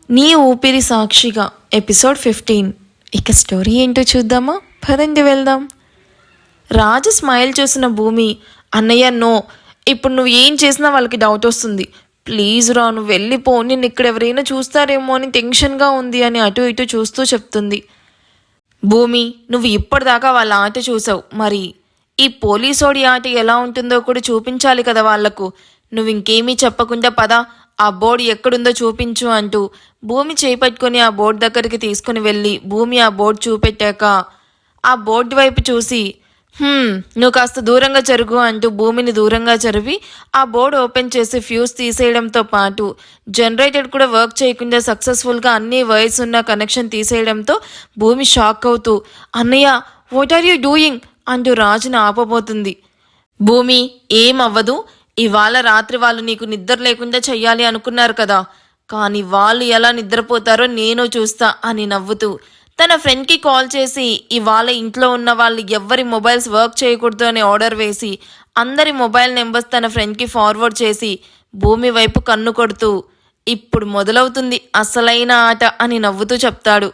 నీ ఊపిరి సాక్షిగా ఎపిసోడ్ 15. ఇక స్టోరీ ఏంటో చూద్దామా? పదండి వెళ్దాం. రాజు స్మైల్ చూసిన భూమి, అన్నయ్య నో, ఇప్పుడు నువ్వు ఏం చేసినా వాళ్ళకి డౌట్ వస్తుంది. ప్లీజ్ రా, నువ్వు వెళ్ళిపో, నిన్ను ఇక్కడ ఎవరైనా చూస్తారేమో అని టెన్షన్గా ఉంది అని అటు ఇటు చూస్తూ చెప్తుంది. భూమి, నువ్వు ఇప్పటిదాకా వాళ్ళ ఆట చూసావు, మరి ఈ పోలీసోడి ఆట ఎలా ఉంటుందో కూడా చూపించాలి కదా వాళ్లకు. నువ్వు ఇంకేమీ చెప్పకుండా పదా, ఆ బోర్డు ఎక్కడుందో చూపించు అంటూ భూమి చేపట్టుకొని ఆ బోర్డు దగ్గరికి తీసుకుని వెళ్ళి భూమి ఆ బోర్డు చూపెట్టాక ఆ బోర్డు వైపు చూసి నువ్వు కాస్త దూరంగా జరుగు అంటూ భూమిని దూరంగా జరిపి ఆ బోర్డు ఓపెన్ చేసి ఫ్యూజ్ తీసేయడంతో పాటు జనరేటర్ కూడా వర్క్ చేయకుండా సక్సెస్ఫుల్గా అన్ని వైర్స్ ఉన్న కనెక్షన్ తీసేయడంతో భూమి షాక్ అవుతూ, అన్నయ్య వాట్ ఆర్ యూ డూయింగ్ అంటూ రాజును ఆపబోతుంది. భూమి, ఏం అవ్వదు, ఇవాళ రాత్రి వాళ్ళు నీకు నిద్ర లేకుండా చెయ్యాలి అనుకున్నారు కదా, కానీ వాళ్ళు ఎలా నిద్రపోతారో నేను చూస్తా అని నవ్వుతూ తన ఫ్రెండ్కి కాల్ చేసి ఇవాళ ఇంట్లో ఉన్న వాళ్ళు ఎవ్వరి మొబైల్స్ వర్క్ చేయకూడదు అని ఆర్డర్ వేసి అందరి మొబైల్ నెంబర్స్ తన ఫ్రెండ్కి ఫార్వర్డ్ చేసి భూమి వైపు కన్ను కొడుతూ ఇప్పుడు మొదలవుతుంది అసలైన ఆట అని నవ్వుతూ చెప్తాడు.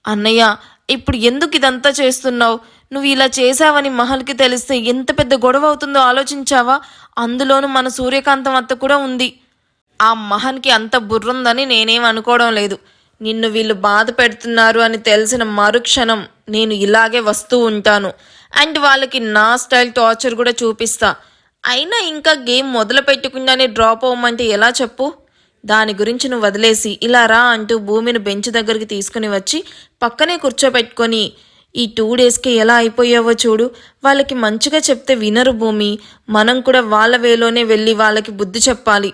అన్నయ్య, ఇప్పుడు ఎందుకు ఇదంతా చేస్తున్నావు? నువ్వు ఇలా చేశావని మహల్కి తెలిస్తే ఎంత పెద్ద గొడవ అవుతుందో ఆలోచించావా? అందులోనూ మన సూర్యకాంతం అత్త కూడా ఉంది. ఆ మహన్కి అంత బుర్రుందని నేనేం అనుకోవడం లేదు. నిన్ను వీళ్ళు బాధ పెడుతున్నారు అని తెలిసిన మరుక్షణం నేను ఇలాగే వస్తూ ఉంటాను అండ్ వాళ్ళకి నా స్టైల్ టార్చర్ కూడా చూపిస్తా. అయినా ఇంకా గేమ్ మొదలు పెట్టకుండానే డ్రాప్ అవ్వమంటే ఎలా చెప్పు? దాని గురించి నువ్వు వదిలేసి ఇలా రా అంటూ భూమిని బెంచ్ దగ్గరికి తీసుకుని వచ్చి పక్కనే కూర్చోపెట్టుకొని ఈ 2 డేస్కి ఎలా అయిపోయావో చూడు. వాళ్ళకి మంచిగా చెప్తే వినరు భూమి, మనం కూడా వాళ్ళ వేలోనే వెళ్ళి వాళ్ళకి బుద్ధి చెప్పాలి.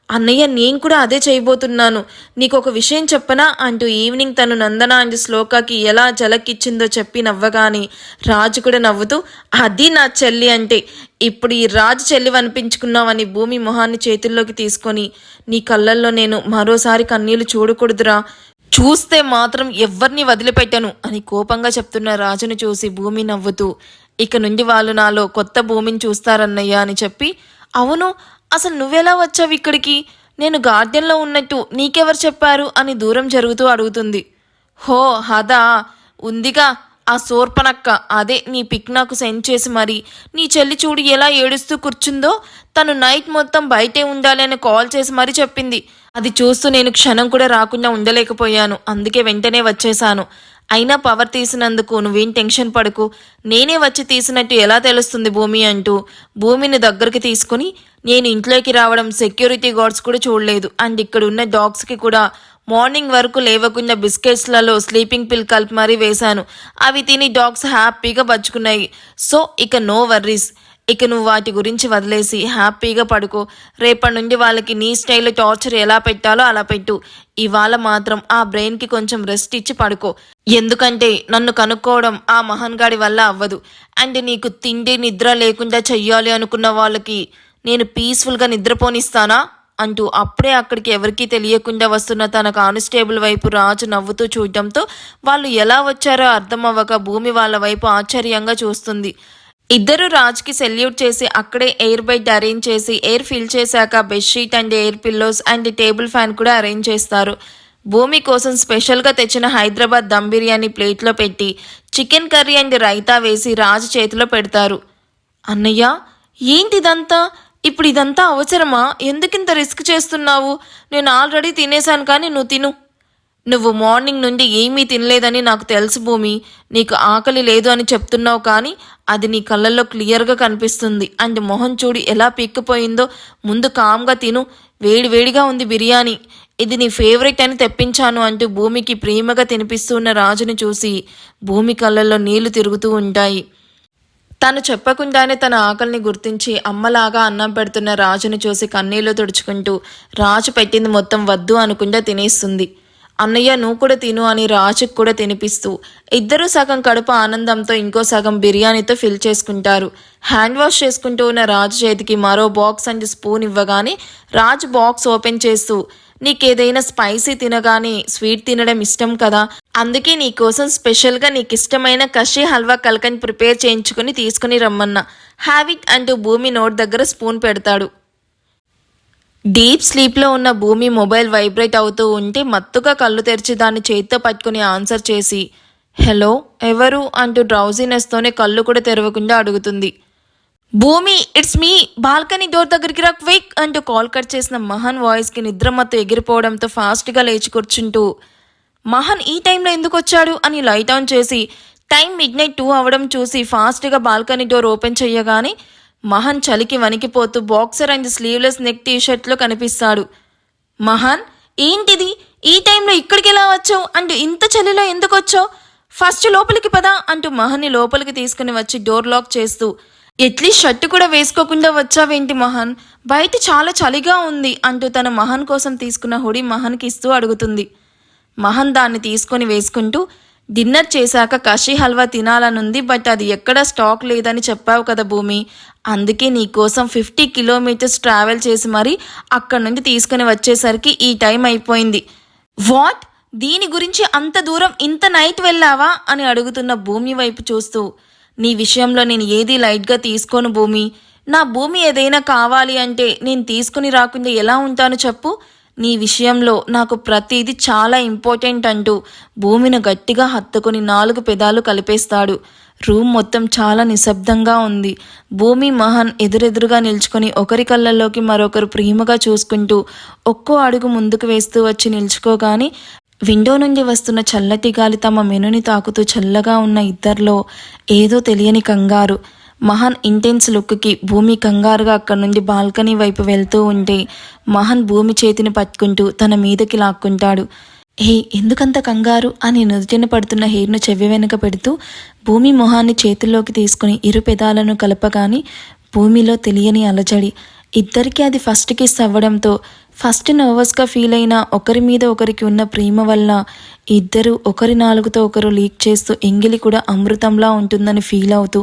అన్నయ్య, నేను కూడా అదే చేయబోతున్నాను. నీకు ఒక విషయం చెప్పనా అంటూ ఈవినింగ్ తను నందన అండ్ శ్లోకకి ఎలా జలకిచ్చిందో చెప్పి నవ్వగానే రాజు కూడా నవ్వుతూ, అది నా చెల్లి అంటే, ఇప్పుడు ఈ రాజు చెల్లి అనిపించుకున్నావని భూమి మొహాన్ని చేతుల్లోకి తీసుకొని, నీ కళ్ళల్లో నేను మరోసారి కన్నీళ్లు చూడకూడదురా, చూస్తే మాత్రం ఎవరిని వదిలిపెట్టను అని కోపంగా చెప్తున్న రాజును చూసి భూమి నవ్వుతూ, ఇక నుండి వాళ్ళు నాలో కొత్త భూమిని చూస్తారన్నయ్య అని చెప్పి, అవును, అసలు నువ్వెలా వచ్చావు ఇక్కడికి? నేను గార్డెన్లో ఉన్నట్టు నీకెవరు చెప్పారు అని దూరం జరుగుతూ అడుగుతుంది. హో హదా, ఉందిగా ఆ సోర్పనక్క, అదే నీ పిక్ నాకు సెండ్ చేసి మరి నీ చెల్లి చూడు ఎలా ఏడుస్తూ కూర్చుందో, తను నైట్ మొత్తం బయటే ఉండాలి అని కాల్ చేసి మరీ చెప్పింది. అది చూస్తూ నేను క్షణం కూడా రాకుండా ఉండలేకపోయాను, అందుకే వెంటనే వచ్చేశాను. అయినా పవర్ తీసినందుకు నువ్వేం టెన్షన్ పడకు, నేనే వచ్చి తీసినట్టు ఎలా తెలుస్తుంది భూమి అంటూ భూమిని దగ్గరికి తీసుకుని, నేను ఇంట్లోకి రావడం సెక్యూరిటీ గార్డ్స్ కూడా చూడలేదు అండ్ ఇక్కడ ఉన్న డాగ్స్కి కూడా మార్నింగ్ వరకు లేవకుండా బిస్కెట్స్లలో స్లీపింగ్ పిల్ కలిపి మరీ వేశాను. అవి తిని డాగ్స్ హ్యాపీగా బచ్చుకున్నాయి. సో ఇక నో వర్రీస్, ఇక నువ్వు వాటి గురించి వదిలేసి హ్యాపీగా పడుకో. రేపటి నుండి వాళ్ళకి నీ స్టైల్లో టార్చర్ ఎలా పెట్టాలో అలా పెట్టు. ఇవాళ మాత్రం ఆ బ్రెయిన్కి కొంచెం రెస్ట్ ఇచ్చి పడుకో. ఎందుకంటే నన్ను కనుక్కోవడం ఆ మహన్ గాడి వల్ల అవ్వదు అండ్ నీకు తిండి నిద్ర లేకుండా చెయ్యాలి అనుకున్న వాళ్ళకి నేను పీస్ఫుల్గా నిద్రపోనిస్తానా అంటూ అప్పుడే అక్కడికి ఎవరికీ తెలియకుండా వస్తున్న తన కానిస్టేబుల్ వైపు రాజు నవ్వుతూ చూడటంతో వాళ్ళు ఎలా వచ్చారో అర్థం అవ్వక భూమి వాళ్ళ వైపు ఆశ్చర్యంగా చూస్తుంది. ఇద్దరు రాజ్కి సెల్యూట్ చేసి అక్కడే ఎయిర్ బెడ్ అరేంజ్ చేసి ఎయిర్ ఫిల్ చేశాక bedsheet and air pillows and table fan కూడా అరేంజ్ చేస్తారు. భూమి కోసం స్పెషల్గా తెచ్చిన హైదరాబాద్ దమ్ బిర్యానీ ప్లేట్లో పెట్టి చికెన్ కర్రీ అండ్ రైతా వేసి రాజు చేతిలో పెడతారు. అన్నయ్య, ఏంటిదంతా? ఇప్పుడు ఇదంతా అవసరమా? ఎందుకింత రిస్క్ చేస్తున్నావు? నేను ఆల్రెడీ తినేశాను, కానీ నువ్వు తిను. నువ్వు మార్నింగ్ నుండి ఏమీ తినలేదని నాకు తెలుసు భూమి, నీకు ఆకలి లేదు అని చెప్తున్నావు, కానీ అది నీ కళ్ళల్లో క్లియర్గా కనిపిస్తుంది అండ్ మొహం చూడి ఎలా పీక్కిపోయిందో. ముందు కామ్గా తిను, వేడివేడిగా ఉంది బిర్యానీ, ఇది నీ ఫేవరెట్ అని తెప్పించాను అంటూ భూమికి ప్రేమగా తినిపిస్తున్న రాజుని చూసి భూమి కళ్ళల్లో నీళ్లు తిరుగుతూ ఉంటాయి. తను చెప్పకుండానే తన ఆకలిని గుర్తించి అమ్మలాగా అన్నం పెడుతున్న రాజును చూసి కన్నీళ్లు తుడుచుకుంటూ రాజు పెట్టింది మొత్తం వద్దు అనుకుంటా తినేస్తుంది. అన్నయ్య, నువ్వు కూడా తిను అని రాజుకు కూడా తినిపిస్తూ ఇద్దరూ సగం కడుపు ఆనందంతో ఇంకో సగం బిర్యానీతో ఫిల్ చేసుకుంటారు. హ్యాండ్ వాష్ చేసుకుంటూ ఉన్న రాజు చేతికి మరో బాక్స్ అండ్ స్పూన్ ఇవ్వగానే రాజు బాక్స్ ఓపెన్ చేస్తూ, నీకేదైనా స్పైసీ తినగానే స్వీట్ తినడం ఇష్టం కదా, అందుకే నీకోసం స్పెషల్గా నీకు ఇష్టమైన కషి హల్వా కల్కన్ ప్రిపేర్ చేయించుకుని తీసుకుని రమ్మన్నా, హ్యావ్ ఇట్ అంటూ భూమి నోట్ దగ్గర స్పూన్ పెడతాడు. డీప్ స్లీప్లో ఉన్న భూమి మొబైల్ వైబ్రేట్ అవుతూ ఉంటే మత్తుగా కళ్ళు తెరిచి దాన్ని చేత్తో పట్టుకుని ఆన్సర్ చేసి హలో ఎవరు అంటూ డ్రౌజీనెస్తోనే కళ్ళు కూడా తెరవకుండా అడుగుతుంది. భూమి ఇట్స్ మీ, బాల్కనీ డోర్ దగ్గరికి రా క్విక్ అంటూ కాల్ కట్ చేసిన మహన్ వాయిస్కి నిద్రమత్తు ఎగిరిపోవడంతో ఫాస్ట్గా లేచి కూర్చుంటూ మహన్ ఈ టైంలో ఎందుకు వచ్చాడు అని లైట్ ఆన్ చేసి టైం మిడ్నైట్ 2 అవ్వడం చూసి ఫాస్ట్గా బాల్కనీ డోర్ ఓపెన్ చేయగానే మహన్ చలికి వణికిపోతూ బాక్సర్ అండ్ స్లీవ్లెస్ నెక్ టీషర్ట్లో కనిపిస్తాడు. మహన్ ఏంటిది ఈ టైంలో ఇక్కడికి ఎలా వచ్చావు అంటూ ఇంత చలిలో ఎందుకు వచ్చావు, ఫస్ట్ లోపలికి పదా అంటూ మహన్ని లోపలికి తీసుకుని వచ్చి డోర్ లాక్ చేస్తూ ఎట్లీస్ట్ షర్టు కూడా వేసుకోకుండా వచ్చావేంటి మహన్, బయట చాలా చలిగా ఉంది అంటూ తన మహన్ కోసం తీసుకున్న హుడీ మహన్కి ఇస్తూ అడుగుతుంది. మహన్ దాన్ని తీసుకొని వేసుకుంటూ డిన్నర్ చేశాక కషి హల్వా తినాలనుంది, బట్ అది ఎక్కడా స్టాక్ లేదని చెప్పావు కదా భూమి, అందుకే నీ కోసం 50 కిలోమీటర్స్ ట్రావెల్ చేసి మరీ అక్కడి నుండి తీసుకుని వచ్చేసరికి ఈ టైం అయిపోయింది. వాట్, దీని గురించి అంత దూరం ఇంత నైట్ వెళ్ళావా అని అడుగుతున్న భూమి వైపు చూస్తూ నీ విషయంలో నేను ఏది లైట్గా తీసుకోను భూమి, నా భూమి ఏదైనా కావాలి అంటే నేను తీసుకుని రాకుండా ఎలా ఉంటాను చెప్పు, నీ విషయంలో నాకు ప్రతిదీ చాలా ఇంపార్టెంట్ అంటూ భూమిని గట్టిగా హత్తుకుని 4 పెదాలు కలిపేస్తాడు. రూమ్ మొత్తం చాలా నిశ్శబ్దంగా ఉంది. భూమి మహన్ ఎదురెదురుగా నిల్చుకొని ఒకరి కళ్ళల్లోకి మరొకరు ప్రేమగా చూసుకుంటూ ఒక్కో అడుగు ముందుకు వేస్తూ వచ్చి నిల్చుకోగానే విండో నుండి వస్తున్న చల్లటి గాలి తమ మెనుని తాకుతూ చల్లగా ఉన్న ఇద్దరిలో ఏదో తెలియని కంగారు. మహన్ ఇంటెన్స్ లుక్కి భూమి కంగారుగా అక్కడి నుండి బాల్కనీ వైపు వెళ్తూ ఉంటే మహన్ భూమి చేతిని పట్టుకుంటూ తన మీదకి లాక్కుంటాడు. ఎందుకంత కంగారు అని నుదుటిన పడుతున్న హెయిర్ను చెవి వెనుక పెడుతూ భూమి మొహాన్ని చేతుల్లోకి తీసుకుని ఇరు పెదాలను కలపగాని భూమిలో తెలియని అలజడి. ఇద్దరికీ అది ఫస్ట్ కిస్ అవ్వడంతో ఫస్ట్ నర్వస్గా ఫీల్ అయిన ఒకరి మీద ఒకరికి ఉన్న ప్రేమ వల్ల ఇద్దరు ఒకరి నాలుగుతో ఒకరు లీక్ చేస్తూ ఎంగిలి కూడా అమృతంలా ఉంటుందని ఫీల్ అవుతూ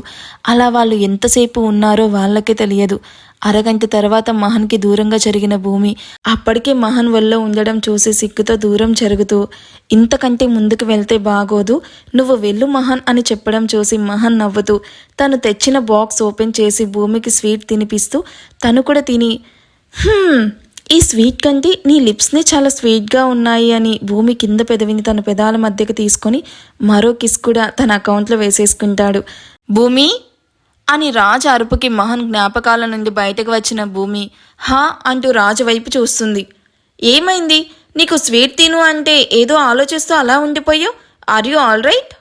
అలా వాళ్ళు ఎంతసేపు ఉన్నారో వాళ్ళకే తెలియదు. అరగంట తర్వాత మహన్కి దూరంగా జరిగిన భూమి అప్పటికే మహన్ వల్ల ఉండడం చూసి సిగ్గుతో దూరం జరుగుతూ ఇంతకంటే ముందుకు వెళ్తే బాగోదు, నువ్వు వెళ్ళు మహన్ అని చెప్పడం చూసి మహన్ నవ్వుతూ తను తెచ్చిన బాక్స్ ఓపెన్ చేసి భూమికి స్వీట్ తినిపిస్తూ తను కూడా తిని ఈ స్వీట్ కంటే నీ లిప్స్ని చాలా స్వీట్గా ఉన్నాయి అని భూమి కింద పెదవిని తన పెదాల మధ్యకి తీసుకొని మరో కిస్ కూడా తన అకౌంట్లో వేసేసుకుంటాడు. భూమి అని రాజు అరుపుకి మహన్ జ్ఞాపకాల నుండి బయటకు వచ్చిన భూమి హా అంటూ రాజు వైపు చూస్తుంది. ఏమైంది, నీకు స్వీట్ తిను అంటే ఏదో ఆలోచిస్తూ అలా ఉండిపోయావు, ఆర్ యూ ఆల్ రైట్?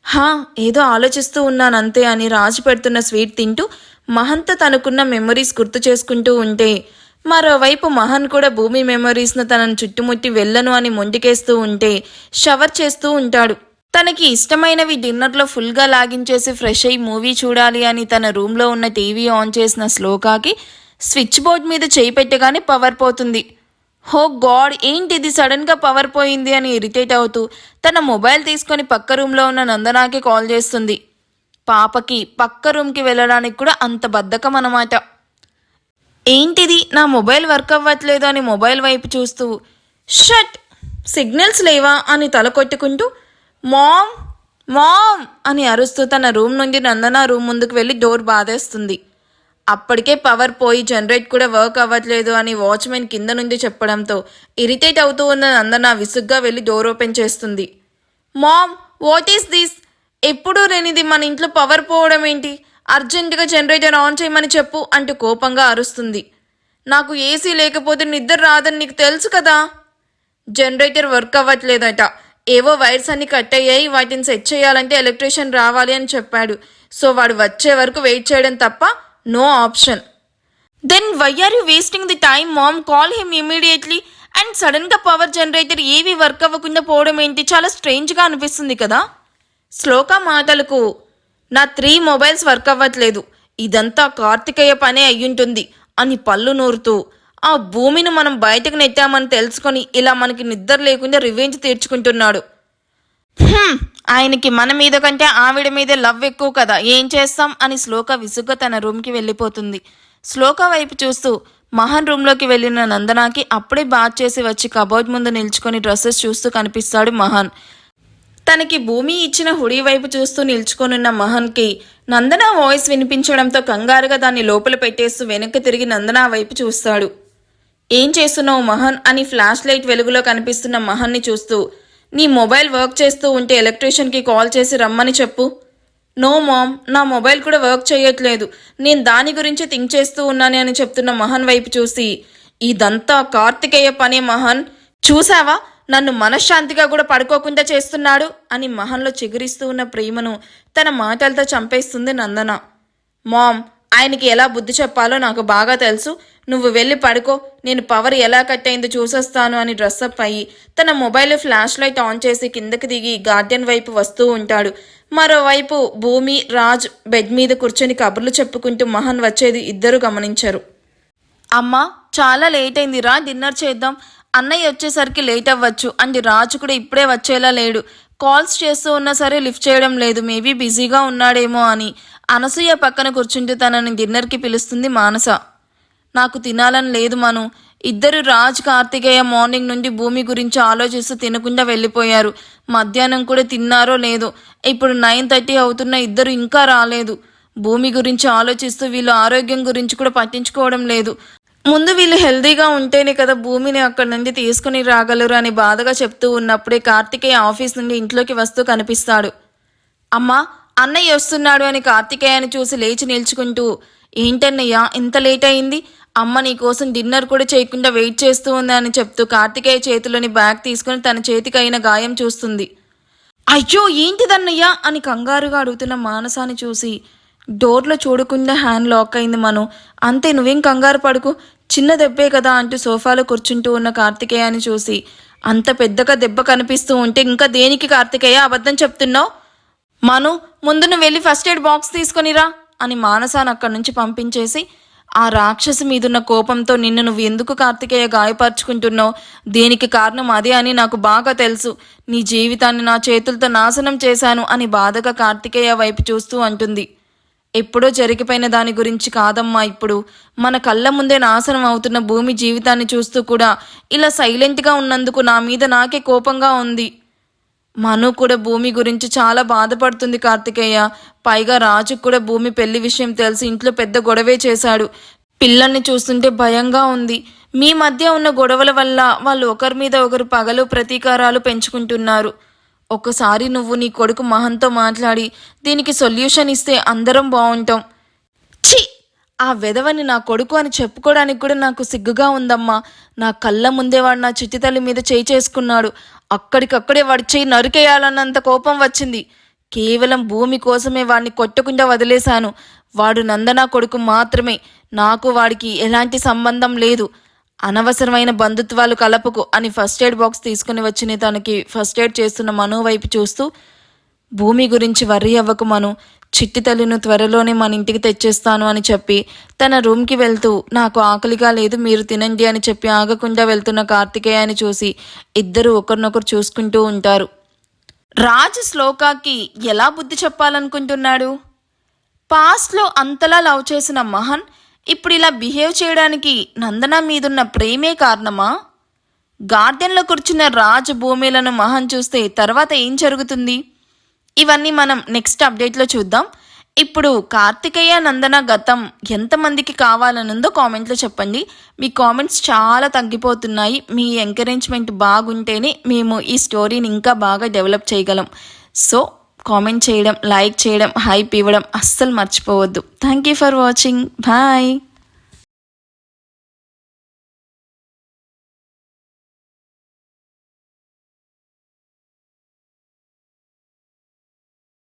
హా ఏదో ఆలోచిస్తూ ఉన్నానంతే అని రాజు పెడుతున్న స్వీట్ తింటూ మహన్తో తనకున్న మెమరీస్ గుర్తు చేసుకుంటూ ఉంటే మరోవైపు మహన్ కూడా భూమి మెమరీస్ను తనను చుట్టుముట్టి వెళ్ళను అని మొండికేస్తూ ఉంటే షవర్ చేస్తూ ఉంటాడు. తనకి ఇష్టమైనవి డిన్నర్లో ఫుల్గా లాగించేసి ఫ్రెష్ అయ్యి మూవీ చూడాలి అని తన రూమ్లో ఉన్న టీవీ ఆన్ చేసిన శ్లోకాకి స్విచ్ బోర్డ్ మీద చేయి పెట్టగానే పవర్ పోతుంది. హో గాడ్, ఏంటిది సడన్గా పవర్ పోయింది అని ఇరిటేట్ అవుతూ తన మొబైల్ తీసుకొని పక్క రూమ్లో ఉన్న నందనాకి కాల్ చేస్తుంది. పాపకి పక్క రూమ్కి వెళ్ళడానికి కూడా అంత బద్ధకం అన్నమాట. ఏంటిది నా మొబైల్ వర్క్ అవ్వట్లేదు అని మొబైల్ వైపు చూస్తూ షట్, సిగ్నల్స్ లేవా అని తల కొట్టుకుంటూ మామ్ మామ్ అని అరుస్తూ తన రూమ్ నుండి నందన రూమ్ ముందుకు వెళ్ళి డోర్ బాధేస్తుంది. అప్పటికే పవర్ పోయి జనరేట్ కూడా వర్క్ అవ్వట్లేదు అని వాచ్మెన్ కింద నుండి చెప్పడంతో ఇరిటేట్ అవుతూ ఉన్న నందన విసుగ్గా వెళ్ళి డోర్ ఓపెన్ చేస్తుంది. మామ్ వాట్ ఈస్ దిస్, ఎప్పుడూ లేనిది మన ఇంట్లో పవర్ పోవడం ఏంటి, అర్జెంటుగా జనరేటర్ ఆన్ చేయమని చెప్పు అంటూ కోపంగా అరుస్తుంది. నాకు ఏసీ లేకపోతే నిద్ర రాదని నీకు తెలుసు కదా. జనరేటర్ వర్క్ అవ్వట్లేదట, ఏవో వైర్స్ అన్ని కట్ అయ్యాయి, వాటిని సెట్ చేయాలంటే ఎలక్ట్రీషియన్ రావాలి అని చెప్పాడు. సో వాడు వచ్చే వరకు వెయిట్ చేయడం తప్ప no option. Then why are you wasting the time ma'am, call him immediately. And సడన్గా పవర్ జనరేటర్ ఏవి వర్క్ అవ్వకుండా పోవడం ఏంటి, చాలా స్ట్రేంజ్గా అనిపిస్తుంది కదా. శ్లోక మాటలకు నా 3 మొబైల్స్ వర్క్ అవ్వట్లేదు, ఇదంతా కార్తికేయ పనే అయ్యుంటుంది అని పళ్ళు నూరుతూ ఆ భూమిని మనం బయటకు నెట్టామని తెలుసుకొని ఇలా మనకి నిద్ర లేకుండా రివెంజ్ తీర్చుకుంటున్నాడు. ఆయనకి మన మీద కంటే ఆవిడ మీదే లవ్ ఎక్కువ కదా, ఏం చేస్తాం అని శ్లోక విసుగ్గా తన రూమ్కి వెళ్ళిపోతుంది. శ్లోక వైపు చూస్తూ మహన్ రూమ్లోకి వెళ్ళిన నందనాకి అప్పుడే బాత్ చేసి వచ్చి కబోర్డ్ ముందు నిల్చుకొని డ్రెస్సెస్ చూస్తూ కనిపిస్తాడు మహన్. తనకి భూమి ఇచ్చిన హుడీ వైపు చూస్తూ నిల్చుకొనున్న మహన్కి నందన వాయిస్ వినిపించడంతో కంగారుగా దాన్ని లోపల పెట్టేస్తూ వెనక్కి తిరిగి నందన వైపు చూస్తాడు. ఏం చేస్తున్నావు మహన్ అని ఫ్లాష్ లైట్ వెలుగులో కనిపిస్తున్న మహన్ని చూస్తూ, నీ మొబైల్ వర్క్ చేస్తూ ఉంటే ఎలక్ట్రీషియన్కి కాల్ చేసి రమ్మని చెప్పు. నో మామ్, నా మొబైల్ కూడా వర్క్ చేయట్లేదు, నేను దాని గురించి థింక్ చేస్తూ ఉన్నాను అని చెప్తున్న మహన్ వైపు చూసి, ఇదంతా కార్తికేయ పనే మహన్, చూసావా నన్ను మనశ్శాంతిగా కూడా పడుకోకుండా చేస్తున్నాడు అని మహన్లో చిగురిస్తూ ఉన్న ప్రేమను తన మాటలతో చంపేస్తుంది నందన. మామ్, ఆయనకి ఎలా బుద్ధి చెప్పాలో నాకు బాగా తెలుసు, నువ్వు వెళ్ళి పడుకో, నేను పవర్ ఎలా కట్ అయిందో చూసొస్తాను అని డ్రెస్అప్ అయ్యి తన మొబైల్ ఫ్లాష్ లైట్ ఆన్ చేసి కిందకి దిగి గార్డెన్ వైపు వస్తూ ఉంటాడు. మరోవైపు భూమి, రాజ్ బెడ్ మీద కూర్చొని కబుర్లు చెప్పుకుంటూ మహన్ వచ్చేది ఇద్దరు గమనించరు. అమ్మా, చాలా లేట్ అయిందిరా, డిన్నర్ చేద్దాం, అన్నయ్య వచ్చేసరికి లేట్ అవ్వచ్చు అండ్ రాజు కూడా ఇప్పుడే వచ్చేలా లేడు, కాల్స్ చేస్తూ ఉన్నా సరే లిఫ్ట్ చేయడం లేదు, మేబీ బిజీగా ఉన్నాడేమో అని అనసూయ పక్కన కూర్చుంటూ తనని డిన్నర్కి పిలుస్తుంది మానస. నాకు తినాలని లేదు మను, ఇద్దరు రాజ్ కార్తికేయ మార్నింగ్ నుండి భూమి గురించి ఆలోచిస్తూ తినకుండా వెళ్ళిపోయారు, మధ్యాహ్నం కూడా తిన్నారో లేదో, ఇప్పుడు 9:30 అవుతున్న ఇద్దరు ఇంకా రాలేదు, భూమి గురించి ఆలోచిస్తూ వీళ్ళు ఆరోగ్యం గురించి కూడా పట్టించుకోవడం లేదు, ముందు వీళ్ళు హెల్దీగా ఉంటేనే కదా భూమిని అక్కడి నుండి తీసుకుని రాగలరు అని బాధగా చెప్తూ ఉన్నప్పుడే కార్తికేయ ఆఫీస్ నుండి ఇంట్లోకి వస్తూ కనిపిస్తాడు. అమ్మా, అన్నయ్య వస్తున్నాడు అని కార్తికేయని చూసి లేచి నిల్చుకుంటూ, ఏంటన్నయ్య ఇంత లేట్ అయింది, అమ్మ నీ కోసం డిన్నర్ కూడా చేయకుండా వెయిట్ చేస్తూ ఉంది అని చెప్తూ కార్తికేయ చేతిలోని బ్యాగ్ తీసుకుని తన చేతికి అయిన గాయం చూస్తుంది. అయ్యో ఏంటిదన్నయ్య అని కంగారుగా అడుగుతున్న మానసాన్ని చూసి, డోర్లో చూడకుండా హ్యాండ్ లాక్ అయింది మను, అంతే, నువ్వేం కంగారు పడుకు, చిన్న దెబ్బే కదా అంటూ సోఫాలో కూర్చుంటూ ఉన్న కార్తికేయాని చూసి, అంత పెద్దగా దెబ్బ కనిపిస్తూ ఉంటే ఇంకా దేనికి కార్తికేయ అబద్ధం చెప్తున్నావు, మను ముందు నువ్వు వెళ్ళి ఫస్ట్ ఎయిడ్ బాక్స్ తీసుకొనిరా అని మానసాన్ని అక్కడి నుంచి పంపించేసి, ఆ రాక్షసి మీదున్న కోపంతో నిన్ను నువ్వు ఎందుకు కార్తికేయ గాయపరుచుకుంటున్నావు, దేనికి కారణం అదే అని నాకు బాగా తెలుసు, నీ జీవితాన్ని నా చేతులతో నాశనం చేశాను అని బాధగా కార్తికేయ వైపు చూస్తూ అంటుంది. ఎప్పుడో జరిగిపోయిన దాని గురించి కాదమ్మా, ఇప్పుడు మన కళ్ళ ముందే నాశనం అవుతున్న భూమి జీవితాన్ని చూస్తూ కూడా ఇలా సైలెంట్గా ఉన్నందుకు నా మీద నాకే కోపంగా ఉంది. మను కూడా భూమి గురించి చాలా బాధపడుతుంది కార్తికేయ, పైగా రాజుకు కూడా భూమి పెళ్లి విషయం తెలిసి ఇంట్లో పెద్ద గొడవే చేశాడు, పిల్లల్ని చూస్తుంటే భయంగా ఉంది, మీ మధ్య ఉన్న గొడవల వల్ల వాళ్ళు ఒకరి మీద ఒకరు పగలు ప్రతీకారాలు పెంచుకుంటున్నారు, ఒకసారి నువ్వు నీ కొడుకు మహన్తో మాట్లాడి దీనికి సొల్యూషన్ ఇస్తే అందరం బాగుంటాం. ఛీ, ఆ వెధవని నా కొడుకు అని చెప్పుకోవడానికి కూడా నాకు సిగ్గుగా ఉందమ్మా, నా కళ్ళ ముందే వాడు నా చిట్టి తల్లి మీద చేయి చేసుకున్నాడు, అక్కడికక్కడే వాడి చేయి నరికేయాలన్నంత కోపం వచ్చింది, కేవలం భూమి కోసమే వాడిని కొట్టకుండా వదిలేశాను, వాడు నందన కొడుకు మాత్రమే, నాకు వాడికి ఎలాంటి సంబంధం లేదు, అనవసరమైన బంధుత్వాలు కలపకు అని ఫస్ట్ ఎయిడ్ బాక్స్ తీసుకుని వచ్చిన తనకి ఫస్ట్ ఎయిడ్ చేస్తున్న మను వైపు చూస్తూ, భూమి గురించి వర్రీ అవ్వకు మను, చిట్టి తల్లిను త్వరలోనే మన ఇంటికి తెచ్చేస్తాను అని చెప్పి తన రూమ్కి వెళ్తూ, నాకు ఆకలిగా లేదు మీరు తినండి అని చెప్పి ఆగకుండా వెళ్తున్న కార్తికేయాని చూసి ఇద్దరు ఒకరినొకరు చూసుకుంటూ ఉంటారు. రాజు శ్లోకాకి ఎలా బుద్ధి చెప్పాలనుకుంటున్నాడు? పాస్ట్లో అంతలా లవ్ చేసిన మహన్ ఇప్పుడు ఇలా బిహేవ్ చేయడానికి నందన మీదున్న ప్రేమే కారణమా? గార్డెన్లో కూర్చున్న రాజు భూమిలను మహన్ చూస్తే తర్వాత ఏం జరుగుతుంది? ఇవన్నీ మనం నెక్స్ట్ అప్డేట్లో చూద్దాం. ఇప్పుడు కార్తికేయ నందన గతం ఎంతమందికి కావాలనుందో కామెంట్లో చెప్పండి. మీ కామెంట్స్ చాలా తగ్గిపోతున్నాయి, మీ ఎంకరేజ్మెంట్ బాగుంటేనే మేము ఈ స్టోరీని ఇంకా బాగా డెవలప్ చేయగలం. సో కామెంట్ చేయడం, లైక్ చేయడం, హైప్ ఇవ్వడం అస్సలు మర్చిపోవద్దు. Thank you for watching. Bye.